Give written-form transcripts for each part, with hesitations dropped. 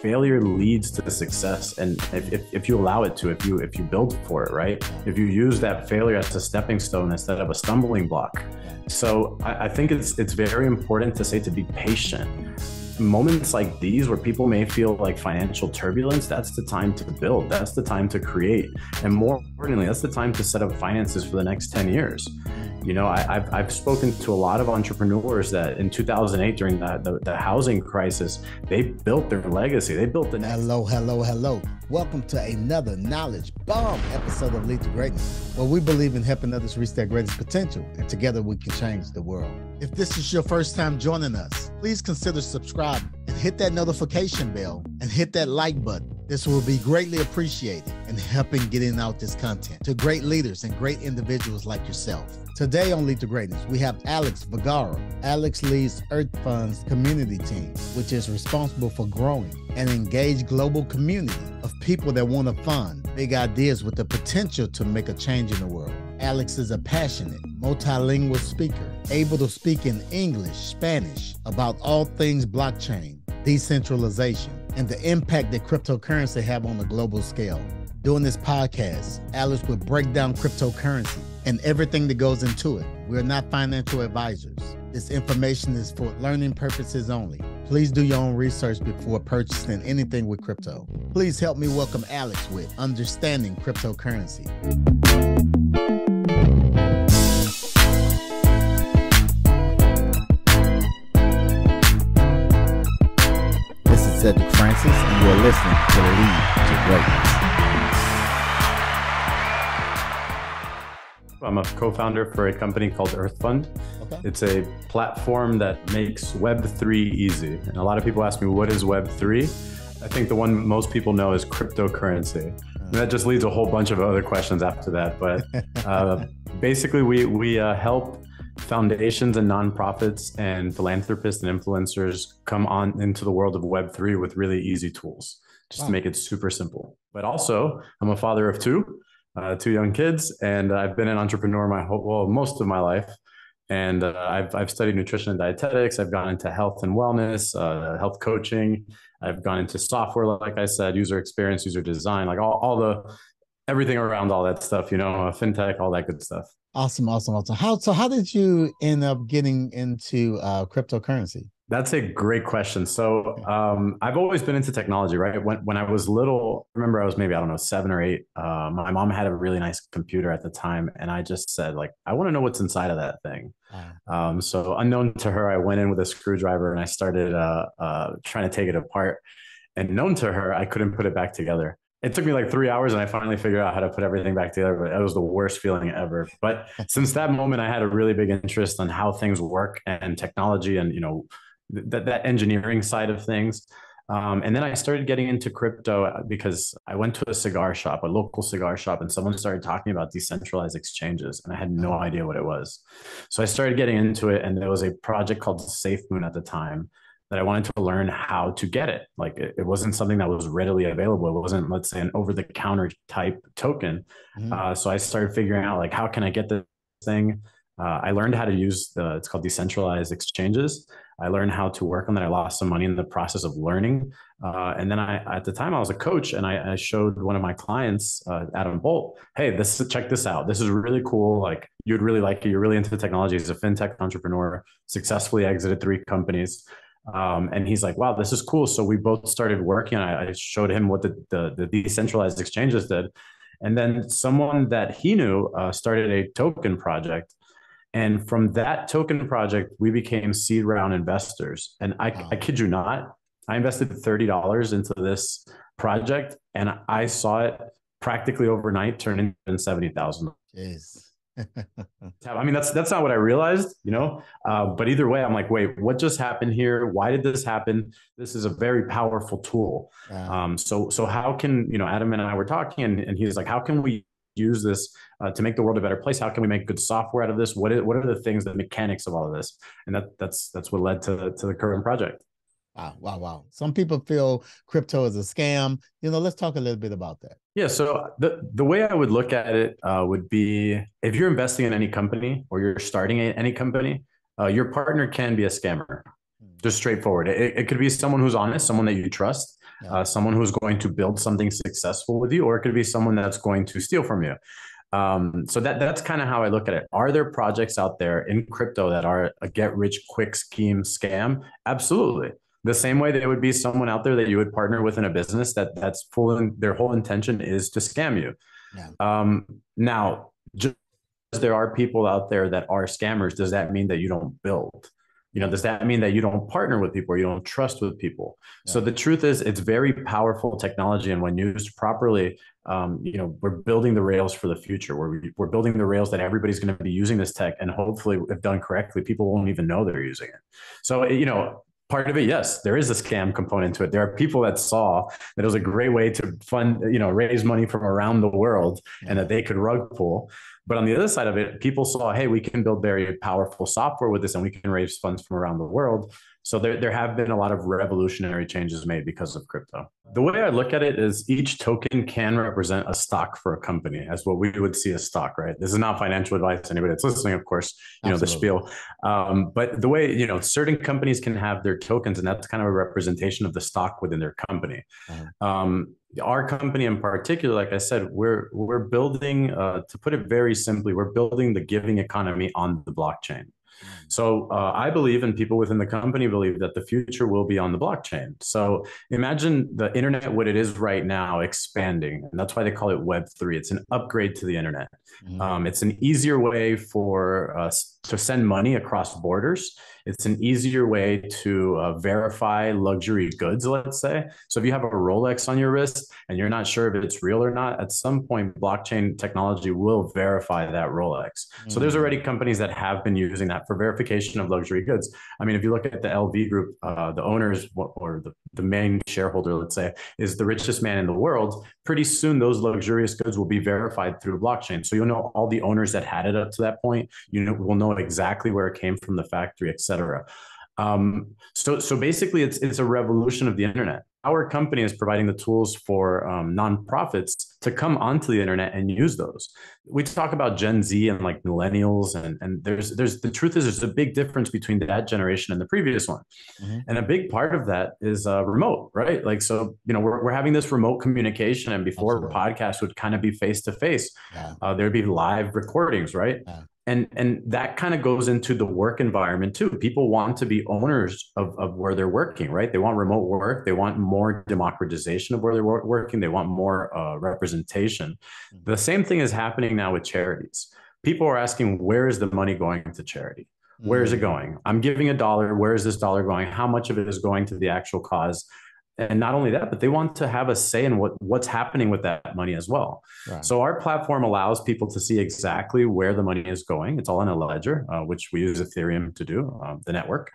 failure leads to success. And if you allow it to, if you build for it, right? If you use that failure as a stepping stone instead of a stumbling block. So I think it's very important to say to be patient. Moments like these where people may feel like financial turbulence, that's the time to build, that's the time to create, and more importantly, that's the time to set up finances for the next 10 years. You know, I've spoken to a lot of entrepreneurs that in 2008 during the housing crisis, they built their legacy. They built the next. Hello. Welcome to another knowledge bomb episode of Lead to Greatness, where we believe in helping others reach their greatest potential, and together we can change the world. If this is your first time joining us, please consider subscribing and hit that notification bell and hit that like button. This will be greatly appreciated in helping getting out this content to great leaders and great individuals like yourself. Today on Lead to Greatness, we have Alex Vergara. Alex leads EarthFund's community team, which is responsible for growing an engaged global community of people that want to fund big ideas with the potential to make a change in the world. Alex is a passionate, multilingual speaker, able to speak in English, Spanish, about all things blockchain, decentralization, and the impact that cryptocurrency have on a global scale. During this podcast, Alex will break down cryptocurrency and everything that goes into it. We're not financial advisors. This information is for learning purposes only. Please do your own research before purchasing anything with crypto. Please help me welcome Alex with Understanding Cryptocurrency. This is Cedric Francis, and you're listening to Lead to Greatness. I'm a co-founder for a company called EarthFund. Okay. It's a platform that makes Web3 easy. And a lot of people ask me, what is Web3? I think the one most people know is cryptocurrency. And that just leads a whole bunch of other questions after that. But basically, we help foundations and nonprofits and philanthropists and influencers come on into the world of Web3 with really easy tools, just to make it super simple. But also, I'm a father of two young kids, and I've been an entrepreneur most of my life. And I've studied nutrition and dietetics. I've gone into health and wellness, health coaching. I've gone into software, like I said, user experience, user design, like everything around all that stuff, fintech, all that good stuff. Awesome. How did you end up getting into cryptocurrency? That's a great question. So I've always been into technology, right? When I was little, I remember I was maybe, 7 or 8. My mom had a really nice computer at the time. And I just said, I want to know what's inside of that thing. So unknown to her, I went in with a screwdriver and I started trying to take it apart. And known to her, I couldn't put it back together. It took me 3 hours and I finally figured out how to put everything back together, but it was the worst feeling ever. But since that moment, I had a really big interest on how things work and technology and, that engineering side of things. And then I started getting into crypto because I went to a local cigar shop, and someone started talking about decentralized exchanges, and I had no idea what it was. So I started getting into it, and there was a project called SafeMoon at the time that I wanted to learn how to get it. It wasn't something that was readily available. It wasn't, let's say, an over-the-counter type token. So I started figuring out, how can I get this thing? I learned how to use it's called decentralized exchanges. I learned how to work on that. I lost some money in the process of learning. And then at the time I was a coach, and I showed one of my clients, Adam Bolt, hey, check this out. This is really cool. You'd really like it. You're really into technology. He's a fintech entrepreneur, successfully exited 3 companies. And he's like, wow, this is cool. So we both started working. I showed him what the decentralized exchanges did. And then someone that he knew started a token project. And from that token project, we became seed round investors. And I kid you not, I invested $30 into this project, and I saw it practically overnight turn into 70,000. Jeez. I mean, that's not what I realized, but either way, I'm like, wait, what just happened here? Why did this happen? This is a very powerful tool. So how can, Adam and I were talking, and he's like, how can we use this to make the world a better place? How can we make good software out of this? What are the things, the mechanics of all of this? And that's what led to the current project. Wow. Some people feel crypto is a scam. Let's talk a little bit about that. Yeah. So the way I would look at it would be, if you're investing in any company or you're starting any company, your partner can be a scammer. Just straightforward. It could be someone who's honest, someone that you trust. Yeah. someone who's going to build something successful with you, or it could be someone that's going to steal from you. So that's kind of how I look at it. Are there projects out there in crypto that are a get rich quick scheme scam? Absolutely. The same way there would be someone out there that you would partner with in a business that's full, their whole intention is to scam you. Yeah. Now, just there are people out there that are scammers, does that mean that you don't build? Does that mean that you don't partner with people or you don't trust with people? Yeah. So the truth is, it's very powerful technology, and when used properly, we're building the rails for the future. We're building the rails that everybody's going to be using this tech, and hopefully, if done correctly, people won't even know they're using it. So part of it, yes, there is a scam component to it. There are people that saw that it was a great way to fund, raise money from around the world, and that they could rug pull. But on the other side of it, people saw, hey, we can build very powerful software with this, and we can raise funds from around the world. So there have been a lot of revolutionary changes made because of crypto. The way I look at it is each token can represent a stock for a company, as what we would see as stock, right? This is not financial advice. Anybody that's listening, of course, the spiel. But the way, certain companies can have their tokens, and that's kind of a representation of the stock within their company. Our company in particular, like I said, we're building, to put it very simply, we're building the giving economy on the blockchain. So I believe, and people within the company believe, that the future will be on the blockchain. So imagine the internet, what it is right now, expanding. And that's why they call it Web3. It's an upgrade to the internet. It's an easier way for us to send money across borders. It's an easier way to verify luxury goods, let's say. So if you have a Rolex on your wrist and you're not sure if it's real or not, at some point, blockchain technology will verify that Rolex. So there's already companies that have been using that for verification of luxury goods. I mean, if you look at the LV group, the owners, or the main shareholder, let's say, is the richest man in the world. Pretty soon, those luxurious goods will be verified through blockchain. So you'll know all the owners that had it up to that point. We'll know exactly where it came from, the factory, etc. So basically, it's a revolution of the internet. Our company is providing the tools for nonprofits to come onto the internet and use those. We talk about Gen Z and like millennials, and there's the truth is there's a big difference between that generation and the previous one. And a big part of that is remote, right? Like, so, we're having this remote communication, and before podcasts would kind of be face to face, there'd be live recordings, right? And that kind of goes into the work environment too. People want to be owners of where they're working, right? They want remote work. They want more democratization of where they're working. They want more representation. The same thing is happening now with charities. People are asking, where is the money going to charity? Where is it going? I'm giving $1. Where is this dollar going? How much of it is going to the actual cause? And not only that, but they want to have a say in what's happening with that money as well. Right. So our platform allows people to see exactly where the money is going. It's all in a ledger, which we use Ethereum to do, the network.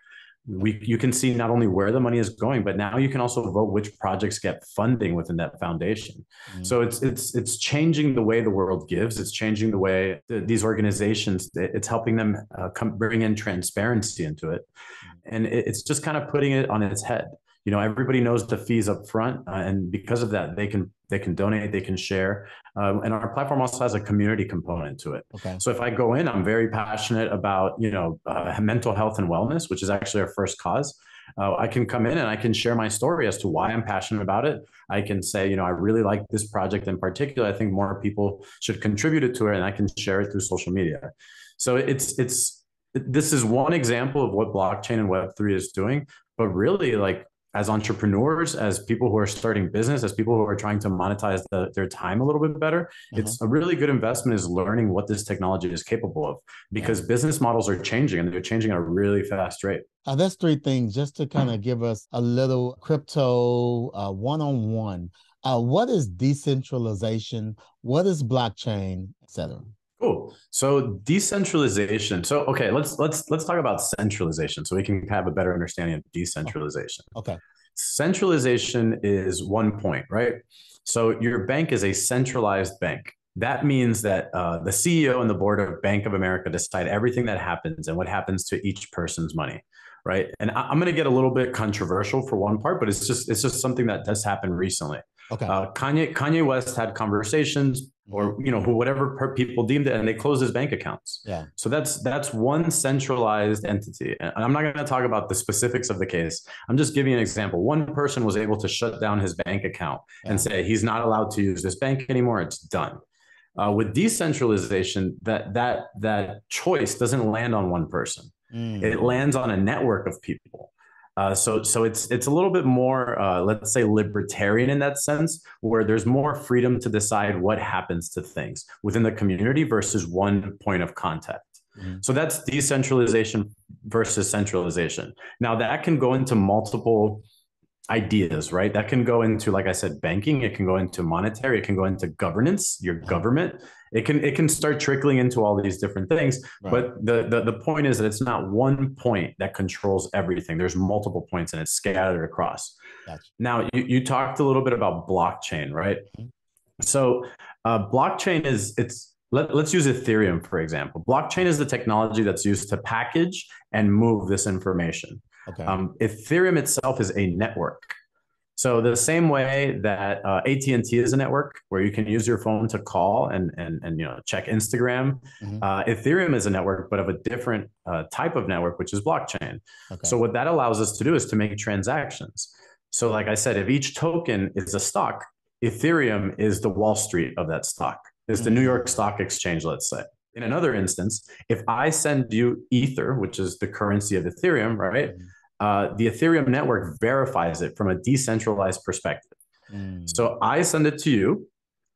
You can see not only where the money is going, but now you can also vote which projects get funding within that foundation. So it's changing the way the world gives. It's changing the way these organizations, it's helping them bring in transparency into it. And it's just kind of putting it on its head. Everybody knows the fees up front, and because of that, they can donate, they can share, and our platform also has a community component to it. Okay. So if I go in, I'm very passionate about mental health and wellness, which is actually our first cause. I can come in and I can share my story as to why I'm passionate about it. I can say, I really like this project in particular. I think more people should contribute to it, and I can share it through social media. So this is one example of what blockchain and Web3 is doing, but really, like, as entrepreneurs, as people who are starting business, as people who are trying to monetize their time a little bit better, it's a really good investment is learning what this technology is capable of, because business models are changing, and they're changing at a really fast rate. That's three things just to kind of give us a little crypto one-on-one. What is decentralization? What is blockchain, et cetera? Cool. So decentralization. So, okay, let's talk about centralization so we can have a better understanding of decentralization. Okay. Centralization is one point, right? So your bank is a centralized bank. That means that the CEO and the board of Bank of America decide everything that happens and what happens to each person's money, right? And I'm going to get a little bit controversial for one part, but it's just something that does happen recently. Okay. Kanye West had conversations, or whatever people deemed it, and they closed his bank accounts. Yeah. So that's one centralized entity. And I'm not going to talk about the specifics of the case. I'm just giving you an example. One person was able to shut down his bank account and say he's not allowed to use this bank anymore. It's done. With decentralization, that choice doesn't land on one person. It lands on a network of people. So it's a little bit more, let's say, libertarian in that sense, where there's more freedom to decide what happens to things within the community versus one point of contact. So that's decentralization versus centralization. Now that can go into multiple ideas, right? That can go into, like I said, banking. It can go into monetary. It can go into governance, your government. It can start trickling into all these different things. Right. But the point is that it's not one point that controls everything. There's multiple points and it's scattered across. Gotcha. Now, you talked a little bit about blockchain, right? So blockchain let's use Ethereum, for example. Blockchain is the technology that's used to package and move this information. Okay. Ethereum itself is a network. So the same way that AT&T is a network where you can use your phone to call and check Instagram, Ethereum is a network, but of a different type of network, which is blockchain. Okay. So what that allows us to do is to make transactions. So like I said, if each token is a stock, Ethereum is the Wall Street of that stock. It's the New York Stock Exchange, let's say. In another instance, if I send you Ether, which is the currency of Ethereum, right? The Ethereum network verifies it from a decentralized perspective. So I send it to you,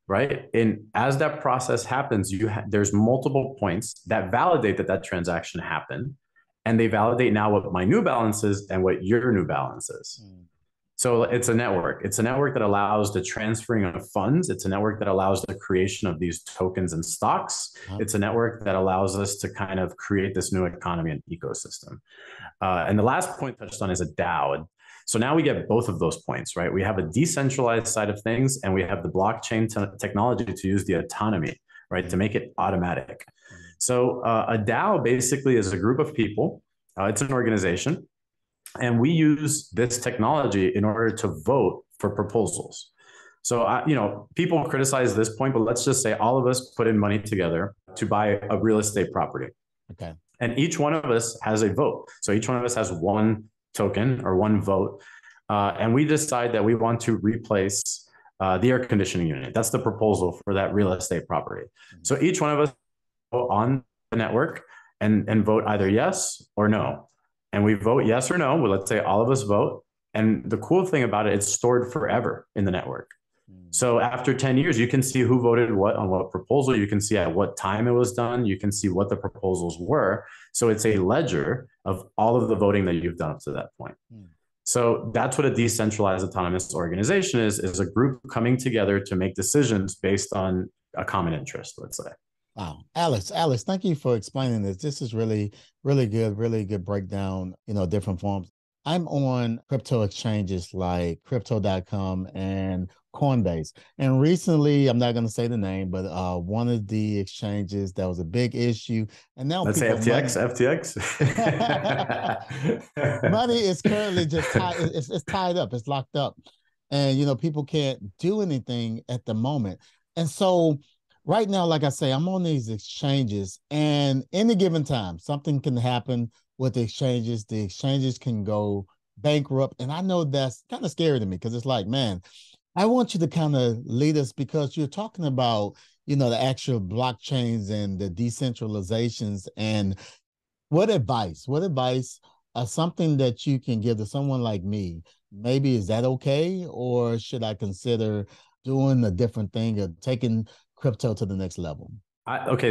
right? And as that process happens, there's multiple points that validate that transaction happened. And they validate now what my new balance is and what your new balance is. So it's a network. It's a network that allows the transferring of funds. It's a network that allows the creation of these tokens and stocks. It's a network that allows us to kind of create this new economy and ecosystem. And the last point touched on is a DAO. So now we get both of those points, right? We have a decentralized side of things, and we have the blockchain technology to use the autonomy, right? To make it automatic. So a DAO basically is a group of people. It's an organization. And we use this technology in order to vote for proposals. So, people criticize this point, but let's just say all of us put in money together to buy a real estate property. Okay. And each one of us has a vote. So each one of us has one token or one vote. And we decide that we want to replace the air conditioning unit. That's the proposal for that real estate property. So each one of us go on the network and vote either yes or no. And we vote yes or no. Well, let's say all of us vote. And the cool thing about it, it's stored forever in the network. So after 10 years, you can see who voted what on what proposal. You can see at what time it was done. You can see what the proposals were. So it's a ledger of all of the voting that you've done up to that point. So that's what a decentralized autonomous organization is a group coming together to make decisions based on a common interest, let's say. Wow. Alex, thank you for explaining this. This is really good breakdown, different forms. I'm on crypto exchanges like crypto.com and Coinbase. And recently, I'm not going to say the name, but one of the exchanges that was a big issue. And now let's say FTX. Money is currently just tied. It's tied up. It's locked up. And, people can't do anything at the moment. And so right now, like I say, I'm on these exchanges, and any given time, something can happen with the exchanges. The exchanges can go bankrupt. And I know that's kind of scary to me because it's like, man, I want you to kind of lead us, because you're talking about, the actual blockchains and the decentralizations, and what advice, something that you can give to someone like me? Maybe is that okay? Or should I consider doing a different thing or taking crypto to the next level?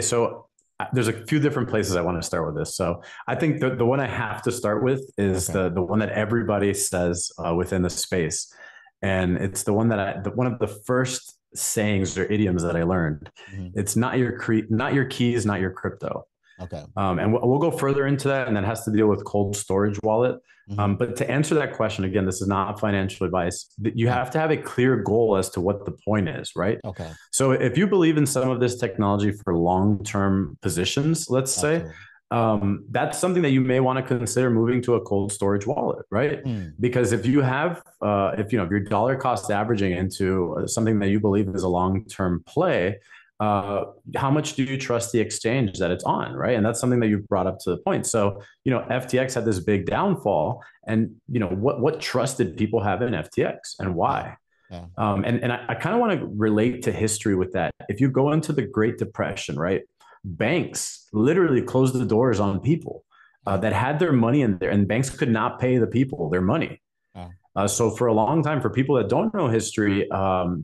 So there's a few different places I want to start with this. So I think the one I have to start with is the one that everybody says within the space. And it's the one that one of the first sayings or idioms that I learned. It's not your keys, not your crypto. Okay. And we'll go further into that, and that has to deal with cold storage wallet. But to answer that question, again, this is not financial advice. You have to have a clear goal as to what the point is, right? Okay. So if you believe in some of this technology for long-term positions, let's say, that's something that you may want to consider moving to a cold storage wallet, right? Mm. Because if you have, if your dollar cost averaging into something that you believe is a long-term play, how much do you trust the exchange that it's on, right? And that's something that you brought up to the point. So, FTX had this big downfall, and what trust did people have in FTX, and why? Yeah. And I kind of want to relate to history with that. If you go into the Great Depression, right, banks literally closed the doors on people that had their money in there, and banks could not pay the people their money. Yeah. So for a long time, for people that don't know history,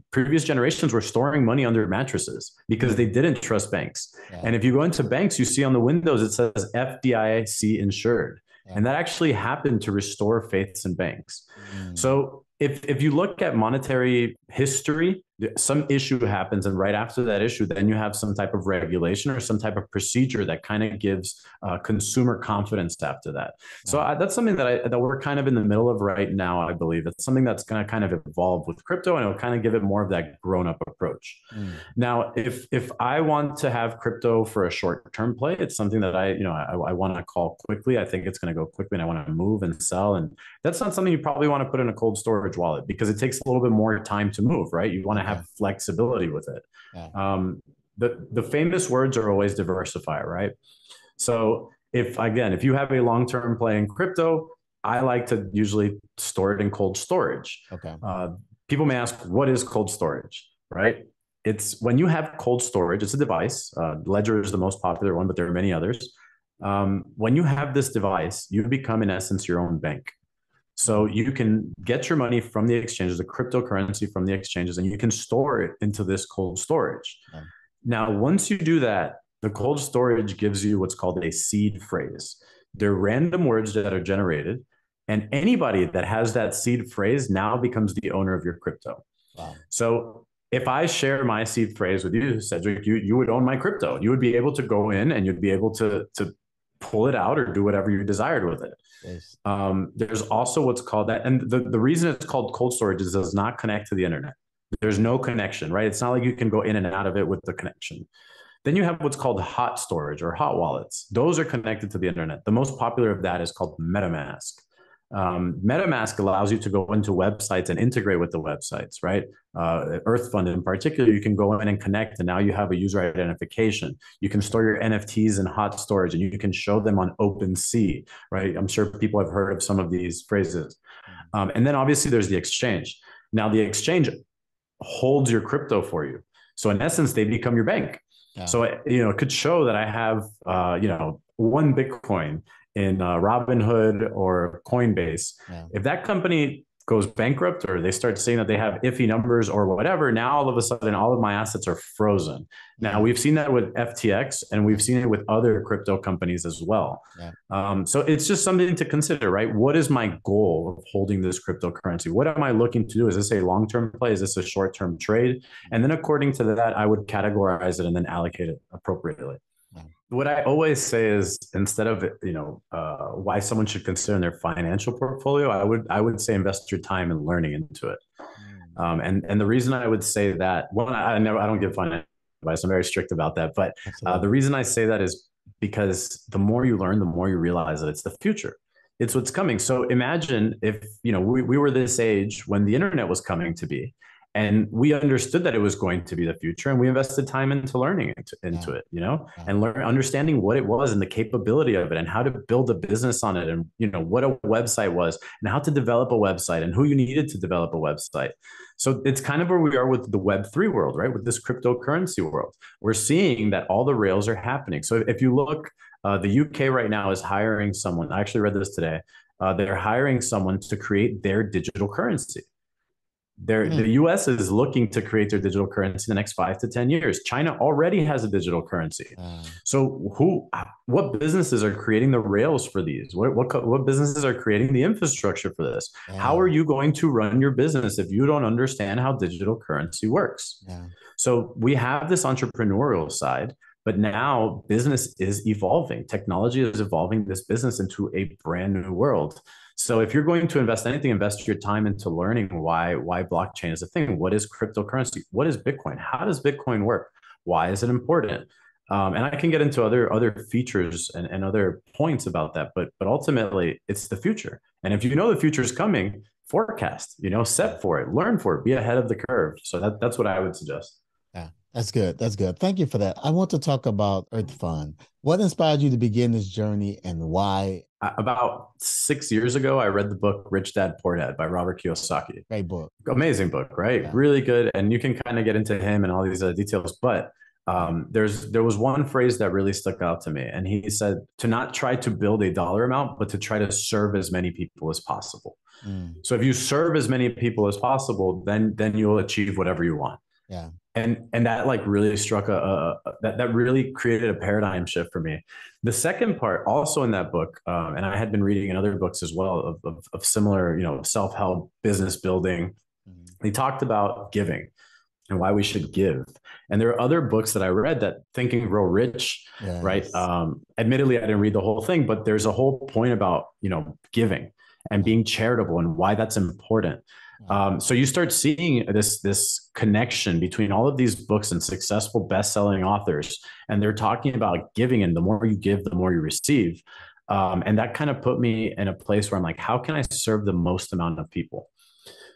previous generations were storing money under mattresses because they didn't trust banks. Yeah. And if you go into banks, you see on the windows, it says FDIC insured. Yeah. And that actually happened to restore faith in banks. Mm. So if you look at monetary history, some issue happens, and right after that issue, then you have some type of regulation or some type of procedure that kind of gives consumer confidence after that. So that's something that we're kind of in the middle of right now. I believe it's something that's going to kind of evolve with crypto, and it'll kind of give it more of that grown-up approach. Mm. Now, if I want to have crypto for a short-term play, it's something that I want to call quickly. I think it's going to go quickly, and I want to move and sell, and that's not something you probably want to put in a cold storage wallet because it takes a little bit more time to move, right? You want to have flexibility with it. Yeah. The famous words are always diversify, right? So if you have a long-term play in crypto, I like to usually store it in cold storage. Okay. People may ask, what is cold storage, right? It's when you have cold storage, it's a device. Ledger is the most popular one, but there are many others. When you have this device, you become, in essence, your own bank. So you can get your money from the exchanges, the cryptocurrency from the exchanges, and you can store it into this cold storage. Yeah. Now, once you do that, the cold storage gives you what's called a seed phrase. They're random words that are generated, and anybody that has that seed phrase now becomes the owner of your crypto. Wow. So if I share my seed phrase with you, Cedric, you would own my crypto. You would be able to go in and you'd be able to pull it out or do whatever you desired with it. Yes. There's also what's called that. And the reason it's called cold storage is it does not connect to the internet. There's no connection, right? It's not like you can go in and out of it with the connection. Then you have what's called hot storage or hot wallets. Those are connected to the internet. The most popular of that is called MetaMask. MetaMask allows you to go into websites and integrate with the websites, right? EarthFund in particular, you can go in and connect, and now you have a user identification. You can store your NFTs in hot storage, and you can show them on OpenSea, right? I'm sure people have heard of some of these phrases. And then obviously there's the exchange. Now the exchange holds your crypto for you. So in essence, they become your bank. Yeah. So, it could show that I have, 1 Bitcoin in Robinhood or Coinbase. Yeah. If that company goes bankrupt or they start saying that they have iffy numbers or whatever, now all of a sudden all of my assets are frozen. Now we've seen that with FTX, and we've seen it with other crypto companies as well. Yeah. So it's just something to consider, right? What is my goal of holding this cryptocurrency? What am I looking to do? Is this a long-term play? Is this a short-term trade? And then according to that, I would categorize it and then allocate it appropriately. What I always say is, instead of why someone should consider in their financial portfolio, I would say invest your time in learning into it. And the reason I would say that, one, I don't give financial advice. I'm very strict about that. But the reason I say that is because the more you learn, the more you realize that it's the future. It's what's coming. So imagine if we were this age when the internet was coming to be. And we understood that it was going to be the future, and we invested time into learning into it, and understanding what it was and the capability of it and how to build a business on it, and, what a website was and how to develop a website and who you needed to develop a website. So it's kind of where we are with the Web3 world, right? With this cryptocurrency world, we're seeing that all the rails are happening. So if you look, the UK right now is hiring someone. I actually read this today. They're hiring someone to create their digital currency. The US is looking to create their digital currency in the next 5 to 10 years. China already has a digital currency. So what businesses are creating the rails for these? What businesses are creating the infrastructure for this? How are you going to run your business if you don't understand how digital currency works? So we have this entrepreneurial side, but now business is evolving. Technology is evolving this business into a brand new world. So if you're going to invest anything, invest your time into learning why blockchain is a thing. What is cryptocurrency? What is Bitcoin? How does Bitcoin work? Why is it important? And I can get into other features and other points about that, but ultimately it's the future. And if you know the future is coming, forecast, set for it, learn for it, be ahead of the curve. So that's what I would suggest. Yeah, that's good. That's good. Thank you for that. I want to talk about EarthFund. What inspired you to begin this journey and why? About 6 years ago, I read the book Rich Dad Poor Dad by Robert Kiyosaki. Great book. Amazing book, right? Yeah. Really good. And you can kind of get into him and all these details. But there was one phrase that really stuck out to me. And he said to not try to build a dollar amount, but to try to serve as many people as possible. So if you serve as many people as possible, then you'll achieve whatever you want. Yeah. And that like really struck that really created a paradigm shift for me. The second part also in that book, and I had been reading in other books as well of similar, self-help business building. He talked about giving and why we should give. And there are other books that I read that Think and Grow Rich, yes. Right? Admittedly, I didn't read the whole thing, but there's a whole point about, giving and being charitable and why that's important. So you start seeing this connection between all of these books and successful best-selling authors, and they're talking about giving, and the more you give, the more you receive. And that kind of put me in a place where I'm like, how can I serve the most amount of people?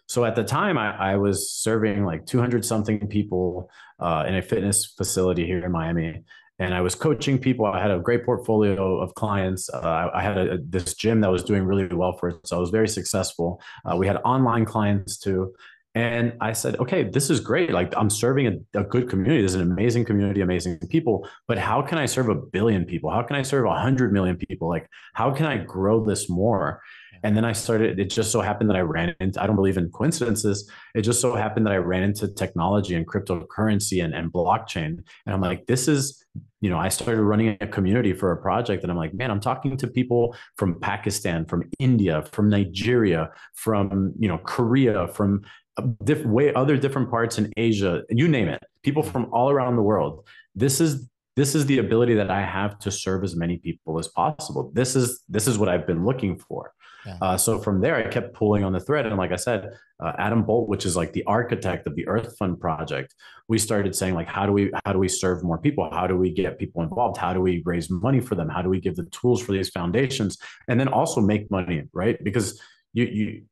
So at the time, I was serving like 200 something people in a fitness facility here in Miami. And I was coaching people. I had a great portfolio of clients. I had this gym that was doing really well for it. So I was very successful. We had online clients too. And I said, okay, this is great. Like I'm serving a good community. There's an amazing community, amazing people. But how can I serve 1 billion people? How can I serve 100 million people? Like, how can I grow this more? And then it just so happened that I don't believe in coincidences. It just so happened that I ran into technology and cryptocurrency and blockchain. And I'm like, this is, I started running a community for a project and I'm like, man, I'm talking to people from Pakistan, from India, from Nigeria, from, Korea, from other different parts in Asia, you name it, people from all around the world. This is the ability that I have to serve as many people as possible. This is what I've been looking for. Yeah. So from there, I kept pulling on the thread. And like I said, Adam Bolt, which is like the architect of the EarthFund project, we started saying like, how do we serve more people? How do we get people involved? How do we raise money for them? How do we give the tools for these foundations? And then also make money, right? Because you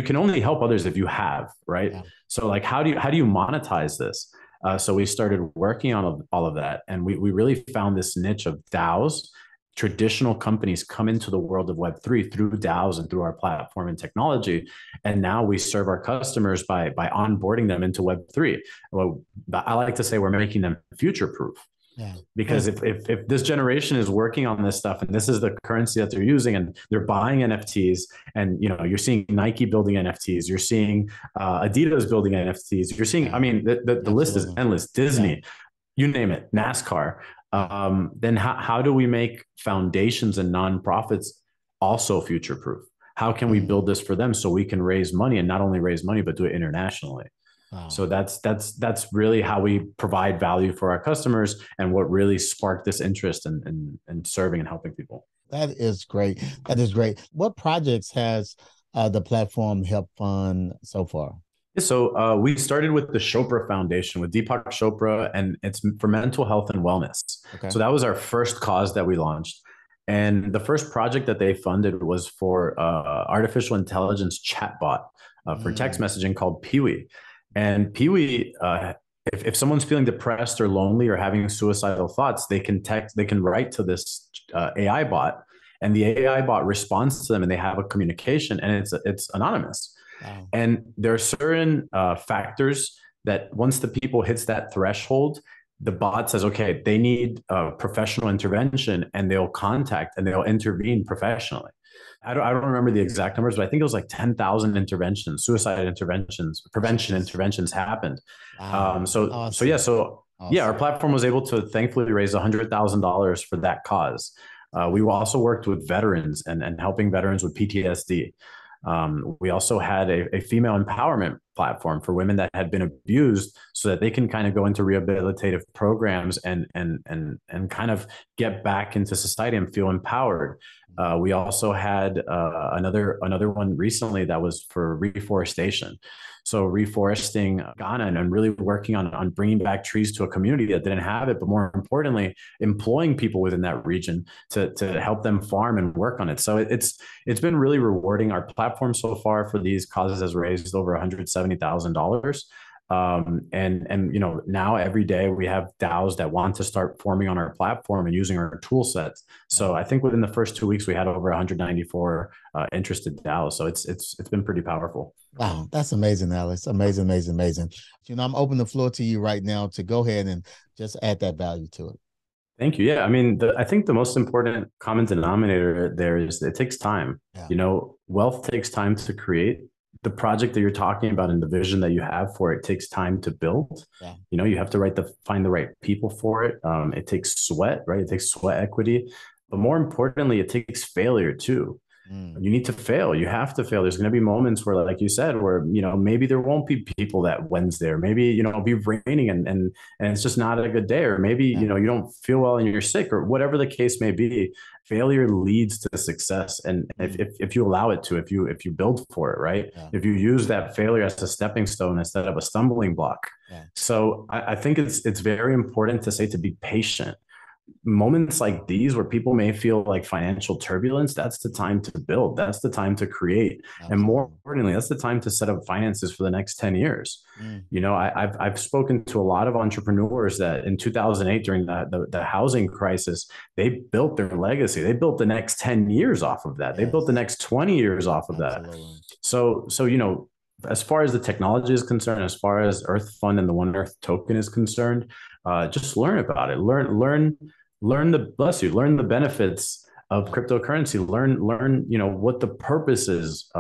can only help others if you have, right? Yeah. So like, how do you monetize this? So we started working on all of that. And we really found this niche of DAOs. Traditional companies come into the world of Web3 through DAOs and through our platform and technology. And now we serve our customers by onboarding them into Web3. Well, I like to say we're making them future-proof. Yeah. Because if this generation is working on this stuff and this is the currency that they're using and they're buying NFTs and you're seeing Nike building NFTs, you're seeing Adidas building NFTs, you're seeing, I mean, the list is endless. Disney, you name it, NASCAR. Then how do we make foundations and nonprofits also future proof? How can we build this for them so we can raise money and not only raise money, but do it internationally? Wow. So that's really how we provide value for our customers and what really sparked this interest in serving and helping people. That is great. That is great. What projects has the platform helped fund so far? So we started with the Chopra Foundation with Deepak Chopra, and it's for mental health and wellness. Okay. So that was our first cause that we launched. And the first project that they funded was for artificial intelligence chatbot for text messaging called Peewee. And Peewee, if someone's feeling depressed or lonely or having suicidal thoughts, they can write to this AI bot, and the AI bot responds to them, and they have a communication, and it's anonymous. Wow. And there are certain factors that once the people hits that threshold, the bot says, okay, they need professional intervention, and they'll contact and they'll intervene professionally. I don't remember the exact numbers, but I think it was like 10,000 interventions, suicide interventions, prevention interventions happened. Wow. Awesome. Yeah, our platform was able to thankfully raise $100,000 for that cause. We also worked with veterans and helping veterans with PTSD. We also had a female empowerment platform for women that had been abused so that they can kind of go into rehabilitative programs and kind of get back into society and feel empowered. We also had another one recently that was for reforestation. So reforesting Ghana and really working on bringing back trees to a community that didn't have it, but more importantly, employing people within that region to help them farm and work on it. So it's been really rewarding. Our platform so far for these causes has raised over $170,000. And now every day we have DAOs that want to start forming on our platform and using our tool sets. So I think within the first 2 weeks we had over 194 interested DAOs. So it's been pretty powerful. Wow, that's amazing, Alex. Amazing. I'm opening the floor to you right now to go ahead and just add that value to it. Thank you. Yeah, I mean, I think the most important common denominator there is it takes time. Yeah. Wealth takes time to create. The project that you're talking about and the vision that you have for it takes time to build. Yeah. You have to find the right people for it. It takes sweat, right? It takes sweat equity, but more importantly, it takes failure too. You need to fail. You have to fail. There's going to be moments where, like you said, where, maybe there won't be people that Wednesday, or maybe, it'll be raining and it's just not a good day, or maybe, you don't feel well and you're sick, or whatever the case may be. Failure leads to success. And if you allow it to, if you build for it, right? Yeah. If you use that failure as a stepping stone instead of a stumbling block. Yeah. So I think it's very important to be patient. Moments like these where people may feel like financial turbulence, that's the time to build. That's the time to create. Absolutely. And more importantly, that's the time to set up finances for the next 10 years. I've spoken to a lot of entrepreneurs that in 2008, during the housing crisis, they built their legacy. They built the next 10 years off of that. Yes. They built the next 20 years off of Absolutely. That. So, as far as the technology is concerned, as far as EarthFund and the One Earth token is concerned, just learn about it. Learn the benefits of cryptocurrency. Learn, what the purpose is.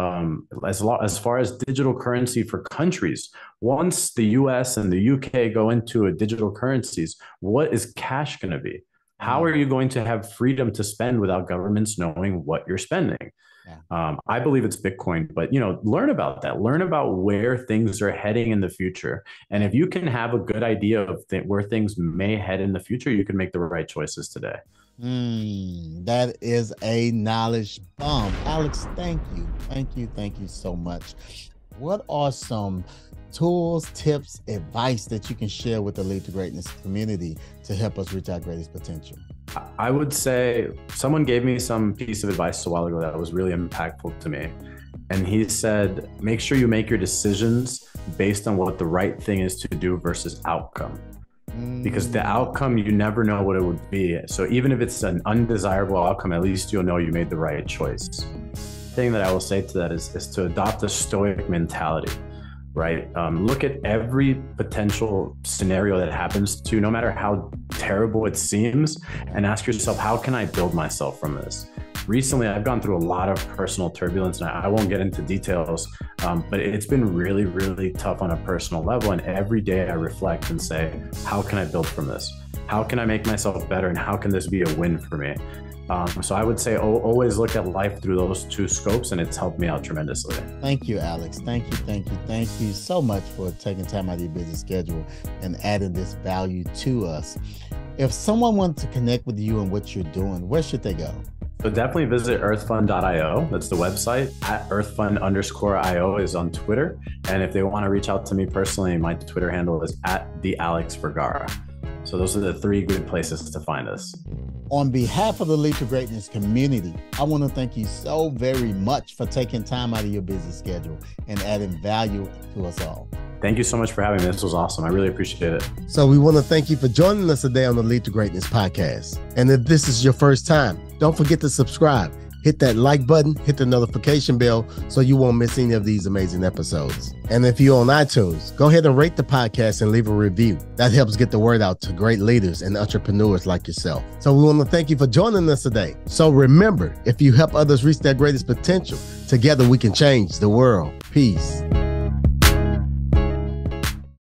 As far as digital currency for countries, once the US and the UK go into a digital currencies, what is cash going to be? How are you going to have freedom to spend without governments knowing what you're spending? Yeah. I believe it's Bitcoin, but learn about that. Learn about where things are heading in the future, and if you can have a good idea of where things may head in the future, you can make the right choices today. That is a knowledge bomb, Alex. Thank you so much. What are some tools, tips, advice that you can share with the Lead to Greatness community to help us reach our greatest potential? I would say someone gave me some piece of advice a while ago that was really impactful to me. And he said, make sure you make your decisions based on what the right thing is to do versus outcome. Because the outcome, you never know what it would be. So even if it's an undesirable outcome, at least you'll know you made the right choice. The thing that I will say to that is to adopt a stoic mentality. Right? Look at every potential scenario that happens to you, no matter how terrible it seems, and ask yourself, how can I build myself from this? Recently, I've gone through a lot of personal turbulence, and I won't get into details, but it's been really, really tough on a personal level. And every day I reflect and say, how can I build from this? How can I make myself better? And how can this be a win for me? So I would say always look at life through those two scopes, and it's helped me out tremendously. Thank you, Alex. Thank you so much for taking time out of your busy schedule and adding this value to us. If someone wants to connect with you and what you're doing, where should they go? So definitely visit earthfund.io. That's the website. At earthfund_io is on Twitter. And if they want to reach out to me personally, my Twitter handle is @thealexvergara. So those are the three good places to find us. On behalf of the Lead to Greatness community, I want to thank you so very much for taking time out of your busy schedule and adding value to us all. Thank you so much for having me. This was awesome. I really appreciate it. So we want to thank you for joining us today on the Lead to Greatness podcast. And if this is your first time, don't forget to subscribe. Hit that like button, hit the notification bell so you won't miss any of these amazing episodes. And if you're on iTunes, go ahead and rate the podcast and leave a review. That helps get the word out to great leaders and entrepreneurs like yourself. So we want to thank you for joining us today. So remember, if you help others reach their greatest potential, together we can change the world. Peace.